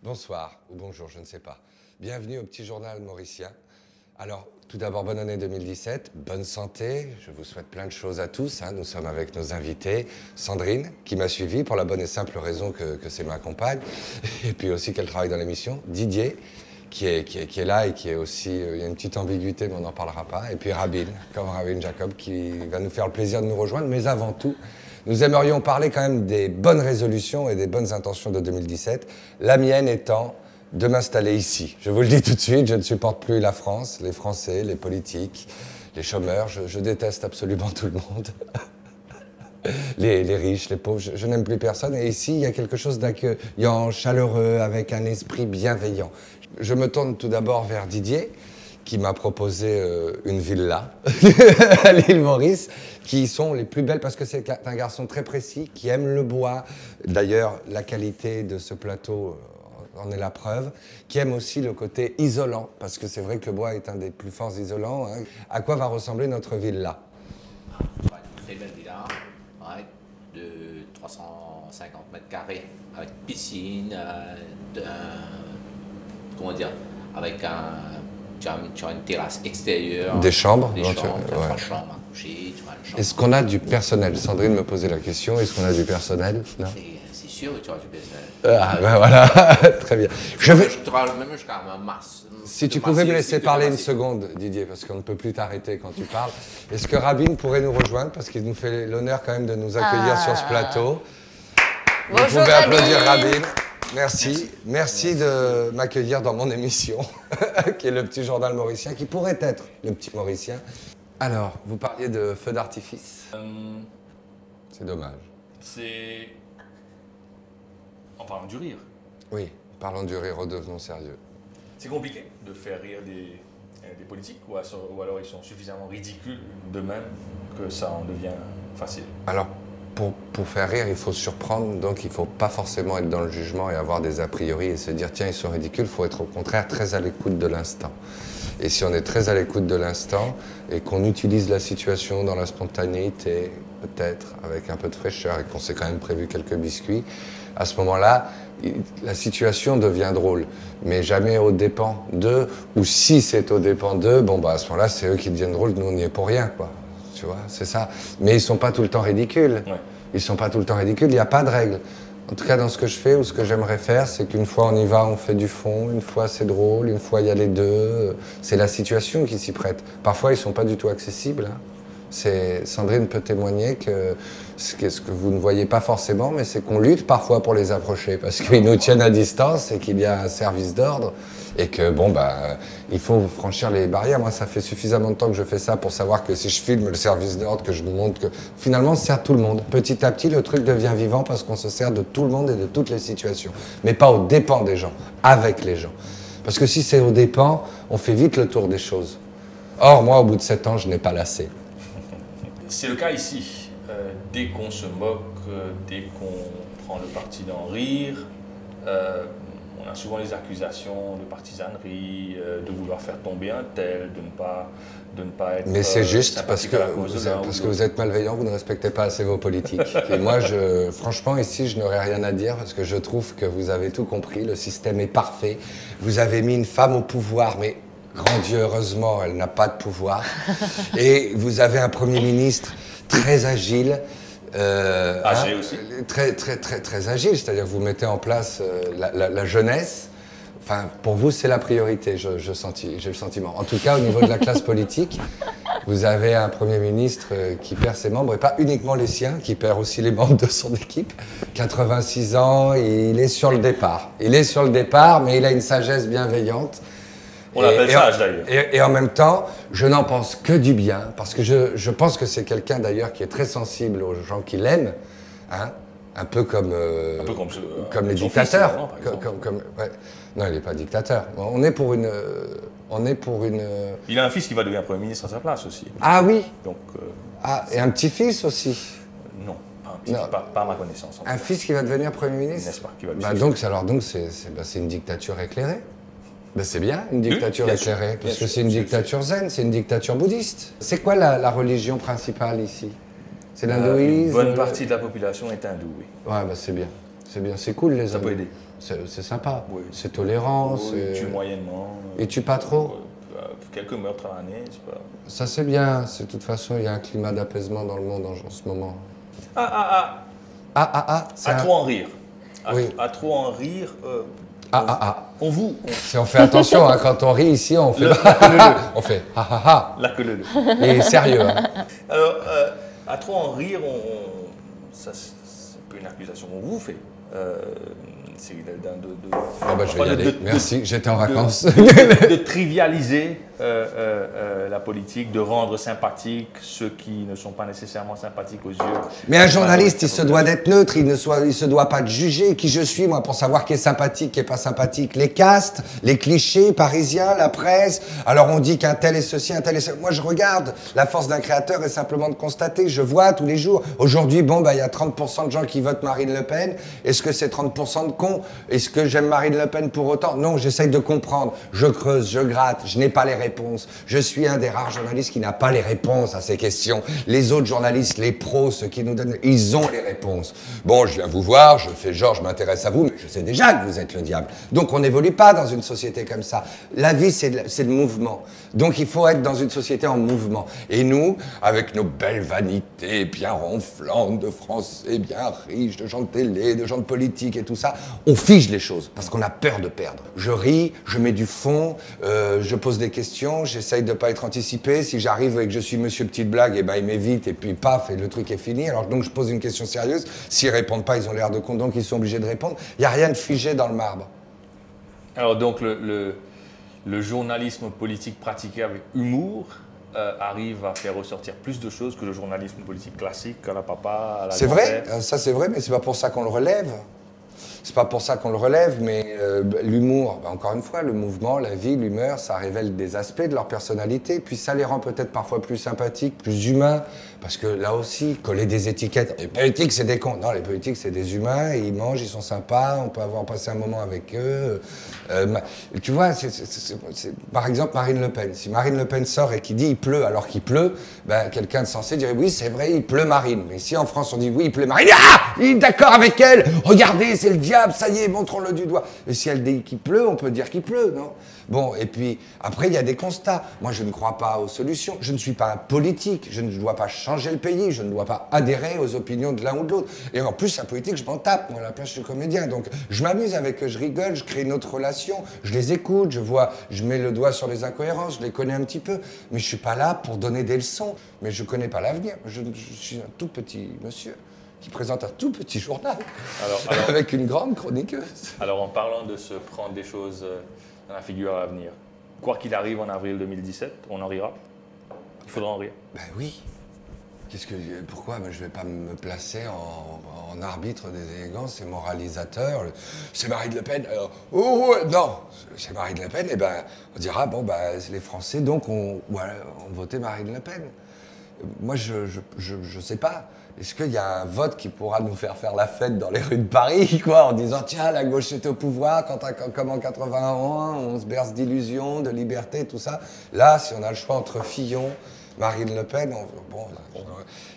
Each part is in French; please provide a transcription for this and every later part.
Bonsoir ou bonjour, je ne sais pas. Bienvenue au petit journal mauricien. Alors, tout d'abord, bonne année 2017, bonne santé. Je vous souhaite plein de choses à tous. Nous sommes avec nos invités. Sandrine, qui m'a suivi pour la bonne et simple raison que c'est ma compagne. Et puis aussi qu'elle travaille dans l'émission. Didier, qui est là et qui est aussi... il y a une petite ambiguïté, mais on n'en parlera pas. Et puis Rabin, comme Rabin Jacob, qui va nous faire le plaisir de nous rejoindre. Mais avant tout, nous aimerions parler quand même des bonnes résolutions et des bonnes intentions de 2017. La mienne étant de m'installer ici. Je vous le dis tout de suite, je ne supporte plus la France, les Français, les politiques, les chômeurs. Je déteste absolument tout le monde. Les riches, les pauvres, je n'aime plus personne. Et ici, il y a quelque chose d'accueillant, chaleureux, avec un esprit bienveillant. Je me tourne tout d'abord vers Didier, qui m'a proposé une villa à l'île Maurice, qui sont les plus belles parce que c'est un garçon très précis, qui aime le bois. D'ailleurs, la qualité de ce plateau en est la preuve, qui aime aussi le côté isolant, parce que c'est vrai que le bois est un des plus forts isolants. À quoi va ressembler notre villa? Une très belle villa, de 350 mètres carrés, avec piscine, comment dire, avec tu as une terrasse extérieure. Des chambres? Tu as Ouais. 3 chambres à coucher, tu as une chambre. Est-ce qu'on a du personnel? Sandrine me posait la question, est-ce qu'on a du personnel? Non. C'est sûr que tu as du personnel. Ah, ben voilà, très bien. Je travaille même jusqu'à mars. Si tu pouvais me laisser parler une seconde, Didier, parce qu'on ne peut plus t'arrêter quand tu parles. Est-ce que Rabin pourrait nous rejoindre, parce qu'il nous fait l'honneur quand même de nous accueillir sur ce plateau. Bonjour, vous pouvez applaudir Rabin. Rabin. Merci de m'accueillir dans mon émission, qui est le petit journal mauricien, qui pourrait être le petit mauricien. Alors, vous parliez de feux d'artifice. C'est dommage. C'est... En parlant du rire. Oui, parlons du rire, redevenons sérieux. C'est compliqué de faire rire des politiques ou alors ils sont suffisamment ridicules d'eux-mêmes que ça en devient facile. Alors, pour faire rire, il faut surprendre, donc il ne faut pas forcément être dans le jugement et avoir des a priori et se dire tiens, ils sont ridicules, il faut être au contraire très à l'écoute de l'instant. Et si on est très à l'écoute de l'instant et qu'on utilise la situation dans la spontanéité, peut-être avec un peu de fraîcheur et qu'on s'est quand même prévu quelques biscuits, à ce moment-là, la situation devient drôle, mais jamais aux dépens d'eux, ou si c'est aux dépens d'eux, bon bah à ce moment-là, c'est eux qui deviennent drôles, nous on n'y est pour rien, quoi. Tu vois, c'est ça. Mais ils sont pas tout le temps ridicules. Ouais. Ils sont pas tout le temps ridicules, il n'y a pas de règle. En tout cas, dans ce que je fais ou ce que j'aimerais faire, c'est qu'une fois on y va, on fait du fond, une fois c'est drôle, une fois il y a les deux. C'est la situation qui s'y prête. Parfois, ils sont pas du tout accessibles. Sandrine peut témoigner que ce que vous ne voyez pas forcément, mais c'est qu'on lutte parfois pour les approcher parce qu'ils nous tiennent à distance et qu'il y a un service d'ordre et que bon bah il faut franchir les barrières. Moi, ça fait suffisamment de temps que je fais ça pour savoir que si je filme le service d'ordre, que je vous montre que finalement on se sert tout le monde. Petit à petit, le truc devient vivant parce qu'on se sert de tout le monde et de toutes les situations, mais pas aux dépens des gens, avec les gens. Parce que si c'est aux dépens, on fait vite le tour des choses. Or, moi, au bout de 7 ans, je n'ai pas lassé. C'est le cas ici. Dès qu'on se moque, dès qu'on prend le parti d'en rire, on a souvent les accusations de partisanerie, de vouloir faire tomber un tel, de ne pas être. Mais c'est juste parce que vous vous êtes malveillant, vous ne respectez pas assez vos politiques. Et moi, franchement, ici, je n'aurais rien à dire parce que je trouve que vous avez tout compris, le système est parfait. Vous avez mis une femme au pouvoir, mais grand Dieu, heureusement, elle n'a pas de pouvoir. Et vous avez un Premier ministre très agile. Âgé aussi. Très agile, c'est-à-dire que vous mettez en place la jeunesse. Enfin, pour vous, c'est la priorité, j'ai le sentiment. En tout cas, au niveau de la classe politique, vous avez un Premier ministre qui perd ses membres, et pas uniquement les siens, qui perd aussi les membres de son équipe. 86 ans, il est sur le départ. Il est sur le départ, mais il a une sagesse bienveillante. On l'appelle sage d'ailleurs. Et en même temps, je n'en pense que du bien, parce que je pense que c'est quelqu'un d'ailleurs qui est très sensible aux gens qui l'aiment, un peu comme les dictateurs. Ouais. Non, il n'est pas dictateur. On est pour une... Il a un fils qui va devenir Premier ministre à sa place aussi. Ah oui. Donc, et un petit-fils aussi. Non, pas à ma connaissance. Un fils qui va devenir Premier ministre. N'est-ce pas, qui va donc c'est une dictature éclairée. Ben c'est bien, une dictature éclairée, parce que c'est une dictature zen, c'est une dictature bouddhiste. C'est quoi la religion principale ici? C'est l'hindouisme? Une bonne partie de la population est hindoue, oui. Ouais, ben c'est bien. C'est bien, c'est cool les Ça amis. peut aider. C'est sympa, Oui. c'est tolérant. Il tue moyennement. Il tue pas trop. Quelques meurtres à l'année, c'est pas... Ça c'est bien, de toute façon il y a un climat d'apaisement dans le monde en ce moment. C'est À trop en rire. Oui. À trop en rire. On fait attention, hein, quand on rit ici, on fait on fait La queue leu. Et sérieux. Hein. Alors, à trop en rire, ça c'est un peu une accusation qu'on vous fait. C'est Je vais y aller. Merci, j'étais en vacances. De trivialiser la politique, de rendre sympathique ceux qui ne sont pas nécessairement sympathiques aux yeux. Mais un journaliste, il se doit d'être neutre, il se doit pas de juger qui je suis, moi, pour savoir qui est sympathique, qui est pas sympathique. Les castes, les clichés parisiens, la presse. Alors on dit qu'un tel est ceci, un tel est ceci. Moi, je regarde. La force d'un créateur est simplement de constater. Je vois tous les jours. Aujourd'hui, il y a 30% de gens qui votent Marine Le Pen. Est-ce que c'est 30% de cons? Est-ce que j'aime Marine Le Pen pour autant? Non, j'essaye de comprendre. Je creuse, je gratte, je n'ai pas les réponses. Je suis un des rares journalistes qui n'a pas les réponses à ces questions. Les autres journalistes, les pros, ceux qui nous donnent, ils ont les réponses. Bon, je viens vous voir, je fais genre, je m'intéresse à vous, mais je sais déjà que vous êtes le diable. Donc on n'évolue pas dans une société comme ça. La vie, c'est le mouvement. Donc il faut être dans une société en mouvement. Et nous, avec nos belles vanités bien ronflantes de Français bien riches, de gens de télé, de gens de politique et tout ça, on fige les choses parce qu'on a peur de perdre. Je ris, je mets du fond, je pose des questions, j'essaye de pas être anticipé. Si j'arrive et que je suis monsieur petite blague, il m'évite et puis paf, et le truc est fini. Alors donc je pose une question sérieuse. S'ils répondent pas, ils ont l'air de cons, donc ils sont obligés de répondre. Il n'y a rien de figé dans le marbre. Alors donc le journalisme politique pratiqué avec humour arrive à faire ressortir plus de choses que le journalisme politique classique à la papa, à la C'est vrai, ça c'est vrai, mais c'est pas pour ça qu'on le relève. C'est pas pour ça qu'on le relève, mais l'humour, encore une fois, le mouvement, la vie, l'humeur, ça révèle des aspects de leur personnalité, puis ça les rend peut-être parfois plus sympathiques, plus humains, parce que là aussi, coller des étiquettes, les politiques c'est des cons, non, les politiques c'est des humains, ils mangent, ils sont sympas, on peut avoir passé un moment avec eux. Tu vois, par exemple Marine Le Pen, si Marine Le Pen sort et qu'il dit il pleut alors qu'il pleut, quelqu'un de sensé dirait oui c'est vrai, il pleut Marine, mais si en France on dit oui il pleut Marine, il est d'accord avec elle, regardez c'est le diable, ça y est, montrons-le du doigt. Et si elle dit qu'il pleut, on peut dire qu'il pleut, non? Bon, et puis, après, il y a des constats. Moi, je ne crois pas aux solutions. Je ne suis pas un politique. Je ne dois pas changer le pays. Je ne dois pas adhérer aux opinions de l'un ou de l'autre. Et en plus, la politique, je m'en tape. Moi, à la place, je suis comédien. Donc, je m'amuse avec eux, je rigole, je crée une autre relation. Je les écoute, je mets le doigt sur les incohérences, je les connais un petit peu. Mais je ne suis pas là pour donner des leçons. Mais je ne connais pas l'avenir. Je suis un tout petit monsieur qui présente un tout petit journal avec une grande chroniqueuse. Alors en parlant de se prendre des choses dans la figure à l'avenir, quoi qu'il arrive en avril 2017, on en rira. Il faudra en rire. Ben oui. Pourquoi je ne vais pas me placer en arbitre des élégances et moralisateur? C'est Marine Le Pen. Non, c'est Marine Le Pen. Et on dira c'est les Français donc on votait Marine Le Pen. Moi je sais pas. Est-ce qu'il y a un vote qui pourra nous faire la fête dans les rues de Paris, quoi, en disant tiens, la gauche est au pouvoir, comme en 81, on se berce d'illusions, de liberté, tout ça. Là, si on a le choix entre Fillon, Marine Le Pen,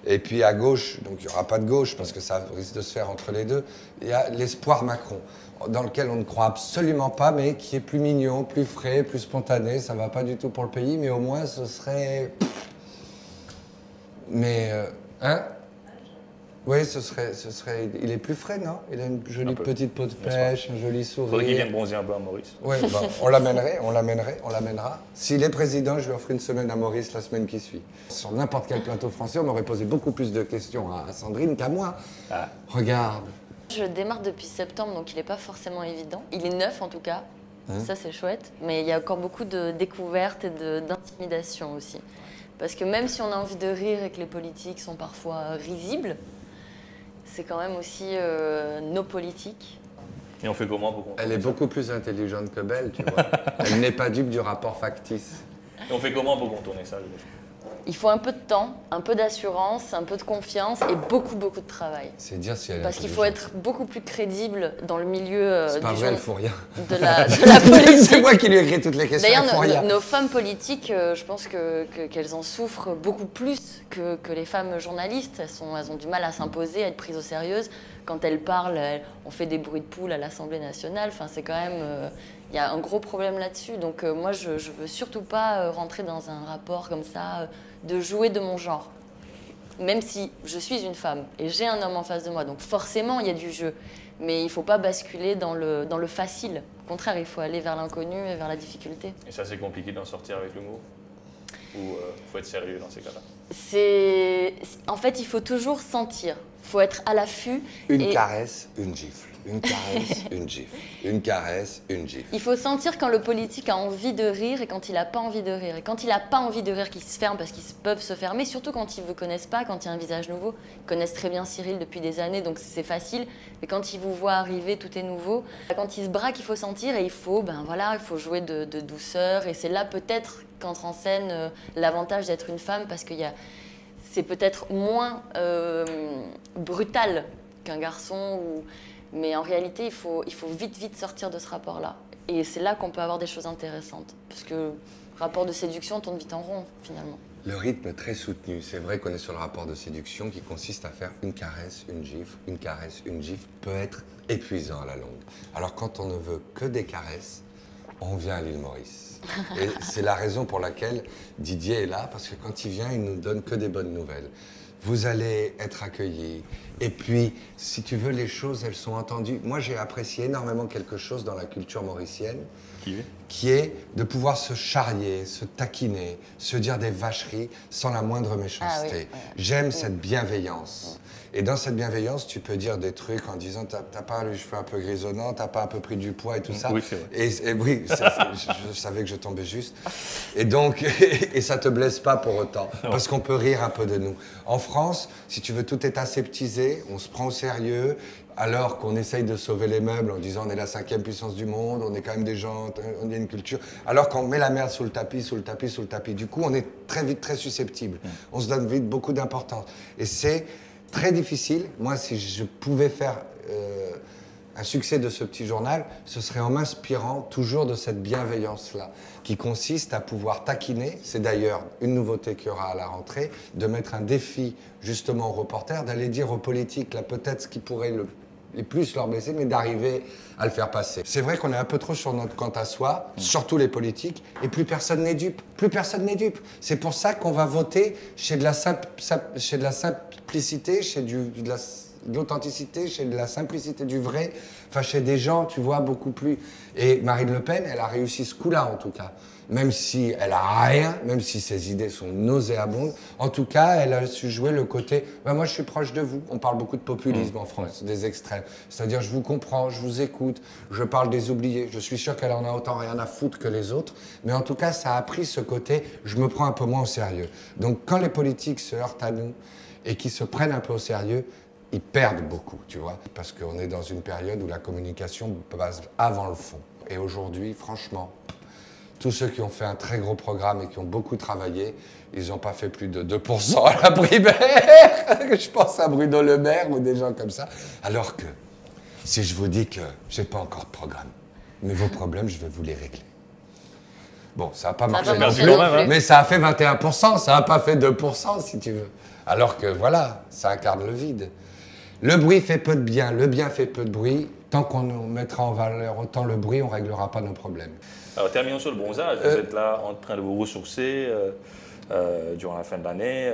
et puis à gauche, donc il n'y aura pas de gauche parce que ça risque de se faire entre les deux, il y a l'espoir Macron, dans lequel on ne croit absolument pas, mais qui est plus mignon, plus frais, plus spontané. Ça ne va pas du tout pour le pays, mais au moins ce serait... Oui, ce serait... Il est plus frais, non? Il a une jolie petite peau de pêche, un joli sourire. Il faudrait qu'il vienne bronzer un peu à Maurice. Oui, on l'amènera. S'il est président, je lui offre une semaine à Maurice la semaine qui suit. Sur n'importe quel plateau français, on m'aurait posé beaucoup plus de questions à Sandrine qu'à moi. Ah. Regarde. Je démarre depuis septembre, donc il n'est pas forcément évident. Il est neuf en tout cas, ça c'est chouette. Mais il y a encore beaucoup de découvertes et d'intimidation aussi. Parce que même si on a envie de rire et que les politiques sont parfois risibles, c'est quand même aussi nos politiques. Et on fait comment pour contourner ça? Elle est beaucoup plus intelligente que belle, tu vois. Elle n'est pas dupe du rapport factice. Et on fait comment pour contourner ça? Il faut un peu de temps, un peu d'assurance, un peu de confiance et beaucoup, beaucoup de travail. C'est dire si elle est Parce qu'il faut être beaucoup plus crédible dans le milieu c'est pas vrai, elle faut rien. de la politique. C'est moi qui lui ai écrit toutes les questions. D'ailleurs, nos femmes politiques, je pense qu'elles en souffrent beaucoup plus que les femmes journalistes. Elles ont du mal à s'imposer, à être prises au sérieux. Quand elles parlent, on fait des bruits de poule à l'Assemblée nationale. Enfin, c'est quand même... Il y a un gros problème là-dessus. Donc moi, je ne veux surtout pas rentrer dans un rapport comme ça, de jouer de mon genre. Même si je suis une femme et j'ai un homme en face de moi. Donc forcément, il y a du jeu. Mais il ne faut pas basculer dans le facile. Au contraire, il faut aller vers l'inconnu et vers la difficulté. Et ça, c'est compliqué d'en sortir avec l'humour? Ou il faut être sérieux dans ces cas-là? En fait, il faut toujours sentir. Il faut être à l'affût. Une caresse, une gifle. Une caresse, une gifle. Une caresse, une gifle. Il faut sentir quand le politique a envie de rire et quand il n'a pas envie de rire. Et quand il n'a pas envie de rire, qu'il se ferme parce qu'ils peuvent se fermer, surtout quand ils ne vous connaissent pas, quand il y a un visage nouveau. Ils connaissent très bien Cyril depuis des années, donc c'est facile. Mais quand ils vous voient arriver, tout est nouveau. Quand ils se braquent, il faut sentir et il faut jouer de douceur. Et c'est là peut-être qu'entre en scène l'avantage d'être une femme parce que c'est peut-être moins brutal qu'un garçon. Mais en réalité, il faut vite sortir de ce rapport-là. Et c'est là qu'on peut avoir des choses intéressantes. Parce que le rapport de séduction tourne vite en rond, finalement. Le rythme est très soutenu. C'est vrai qu'on est sur le rapport de séduction qui consiste à faire une caresse, une gifle, une caresse, une gifle, peut être épuisant à la longue. Alors quand on ne veut que des caresses, on vient à l'île Maurice. Et c'est la raison pour laquelle Didier est là, parce que quand il vient, il nous donne que des bonnes nouvelles. Vous allez être accueillis. Et puis, si tu veux, les choses, elles sont entendues. Moi, j'ai apprécié énormément quelque chose dans la culture mauricienne, qui est de pouvoir se charrier, se taquiner, se dire des vacheries sans la moindre méchanceté. Ah oui, ouais. J'aime cette bienveillance. Et dans cette bienveillance, tu peux dire des trucs en disant t'as pas les cheveux un peu grisonnants, t'as pas un peu pris du poids et tout ça. Oui, c'est vrai. Et oui, je savais que je tombais juste. Et donc, et ça te blesse pas pour autant, parce qu'on peut rire un peu de nous. En France, si tu veux, tout est aseptisé, on se prend au sérieux, alors qu'on essaye de sauver les meubles en disant on est la 5e puissance du monde, on est quand même des gens, on a une culture, alors qu'on met la merde sous le tapis, sous le tapis, sous le tapis. Du coup, on est très vite très susceptible. On se donne vite beaucoup d'importance. Et c'est très difficile. Moi, si je pouvais faire un succès de ce petit journal, ce serait en m'inspirant toujours de cette bienveillance-là, qui consiste à pouvoir taquiner. C'est d'ailleurs une nouveauté qu'il y aura à la rentrée, de mettre un défi justement aux reporters, d'aller dire aux politiques, là peut-être ce qui pourrait les plus leur blesser, mais d'arriver à le faire passer. C'est vrai qu'on est un peu trop sur notre compte à soi, surtout les politiques, et plus personne n'est dupe. Plus personne n'est dupe. C'est pour ça qu'on va voter chez de la simplicité, chez de l'authenticité, chez de la simplicité du vrai, enfin chez des gens, tu vois, beaucoup plus. Et Marine Le Pen, elle a réussi ce coup-là en tout cas. Même si elle a rien, même si ses idées sont nauséabondes, en tout cas, elle a su jouer le côté moi je suis proche de vous. On parle beaucoup de populisme en France, des extrêmes. C'est-à-dire je vous comprends, je vous écoute, je parle des oubliés. Je suis sûr qu'elle en a autant rien à foutre que les autres, mais en tout cas, ça a pris ce côté je me prends un peu moins au sérieux. Donc quand les politiques se heurtent à nous et qui se prennent un peu au sérieux, ils perdent beaucoup, tu vois, parce qu'on est dans une période où la communication passe avant le fond. Et aujourd'hui, franchement, tous ceux qui ont fait un très gros programme et qui ont beaucoup travaillé, ils n'ont pas fait plus de 2% à la primaire. Je pense à Bruno Le Maire ou des gens comme ça. Alors que, si je vous dis que je n'ai pas encore de programme, mais vos problèmes, je vais vous les régler. Bon, ça n'a pas marché non plus, mais ça a fait 21%, ça n'a pas fait 2% si tu veux. Alors que voilà, ça incarne le vide. Le bruit fait peu de bien, le bien fait peu de bruit. Tant qu'on mettra en valeur autant le bruit, on ne réglera pas nos problèmes. Alors terminons sur le bronzage. Vous êtes là en train de vous ressourcer durant la fin de l'année.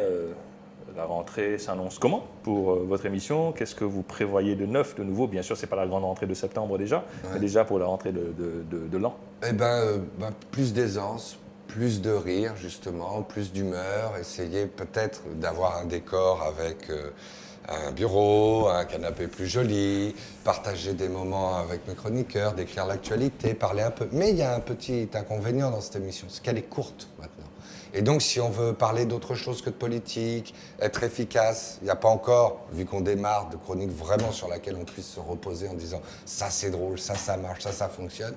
La rentrée s'annonce comment pour votre émission? Qu'est-ce que vous prévoyez de neuf, de nouveau? Bien sûr, ce n'est pas la grande rentrée de septembre déjà, mais déjà pour la rentrée de l'an. Eh ben, plus d'aisance, plus de rire justement, plus d'humeur, essayer peut-être d'avoir un décor avec un bureau, un canapé plus joli, partager des moments avec mes chroniqueurs, décrire l'actualité, parler un peu. Mais il y a un petit inconvénient dans cette émission, c'est qu'elle est courte maintenant. Et donc si on veut parler d'autre chose que de politique, être efficace, il n'y a pas encore, vu qu'on démarre, de chronique vraiment sur laquelle on puisse se reposer en disant ça c'est drôle, ça marche, ça fonctionne.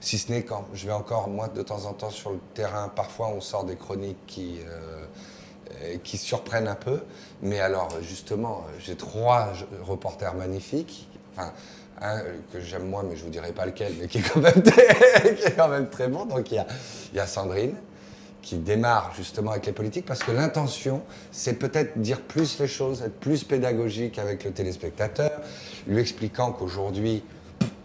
Si ce n'est quand je vais encore, moi, de temps en temps sur le terrain, parfois on sort des chroniques qui surprennent un peu. Mais alors, justement, j'ai 3 reporters magnifiques. Enfin, un que j'aime moins, mais je ne vous dirai pas lequel, mais qui est quand même, très bon. Donc, il y a Sandrine, qui démarre justement avec les politiques, parce que l'intention, c'est peut-être dire plus les choses, être plus pédagogique avec le téléspectateur, lui expliquant qu'aujourd'hui,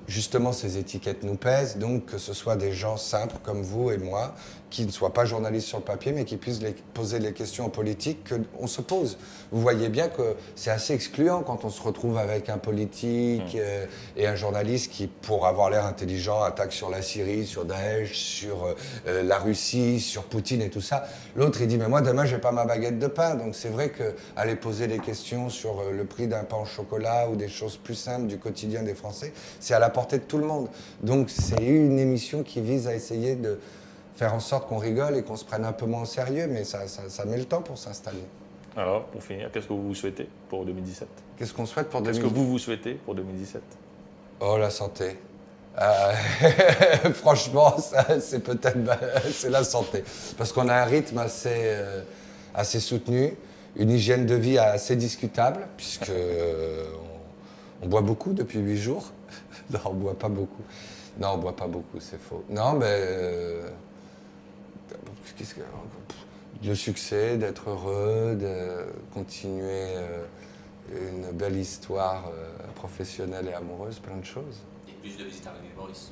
justement, ces étiquettes nous pèsent, donc que ce soit des gens simples comme vous et moi, qui ne soient pas journalistes sur le papier, mais qui puissent poser les questions politiques qu'on se pose. Vous voyez bien que c'est assez excluant quand on se retrouve avec un politique et un journaliste qui, pour avoir l'air intelligent, attaque sur la Syrie, sur Daesh, sur la Russie, sur Poutine et tout ça. L'autre, il dit, mais moi, demain, j'ai pas ma baguette de pain. Donc c'est vrai qu'aller poser des questions sur le prix d'un pain au chocolat ou des choses plus simples du quotidien des Français, c'est à la portée de tout le monde. Donc c'est une émission qui vise à essayer de faire en sorte qu'on rigole et qu'on se prenne un peu moins au sérieux, mais ça met le temps pour s'installer. Alors, pour finir, qu'est-ce que vous souhaitez pour 2017? Qu'est-ce qu'on souhaite pour 2017? 2017? Qu'est-ce que vous souhaitez pour 2017? Oh, la santé. Franchement, c'est peut-être c'est la santé. Parce qu'on a un rythme assez soutenu, une hygiène de vie assez discutable, puisque on boit beaucoup depuis 8 jours. Non, on ne boit pas beaucoup. Non, on ne boit pas beaucoup, c'est faux. Non, mais le succès, d'être heureux, de continuer une belle histoire professionnelle et amoureuse, plein de choses. Et plus de visites à l'île Maurice.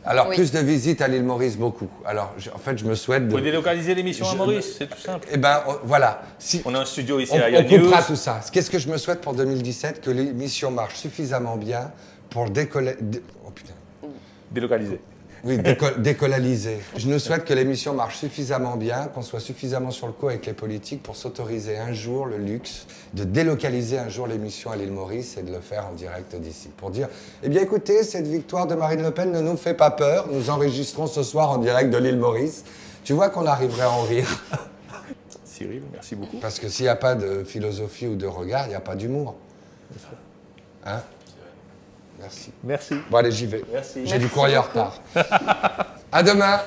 Alors, Oui. plus de visites à l'île Maurice, beaucoup. Alors, en fait, je me souhaite de... Vous délocaliser l'émission à Maurice, c'est tout simple. Eh bien, voilà. Si, On a un studio ici on à Yann News. coupera tout ça. Qu'est-ce que je me souhaite pour 2017? Que l'émission marche suffisamment bien pour décoller... Oh putain. Délocaliser. Oui, décolaliser. Je nous souhaite que l'émission marche suffisamment bien, qu'on soit suffisamment sur le coup avec les politiques pour s'autoriser un jour le luxe de délocaliser un jour l'émission à l'île Maurice et de le faire en direct d'ici. Pour dire, eh bien écoutez, cette victoire de Marine Le Pen ne nous fait pas peur, nous enregistrons ce soir en direct de l'île Maurice. Tu vois qu'on arriverait à en rire. Cyril, merci beaucoup. Parce que s'il n'y a pas de philosophie ou de regard, il n'y a pas d'humour. Hein? Merci. Merci. Bon allez, j'y vais. Merci. J'ai du courrier en retard. À demain.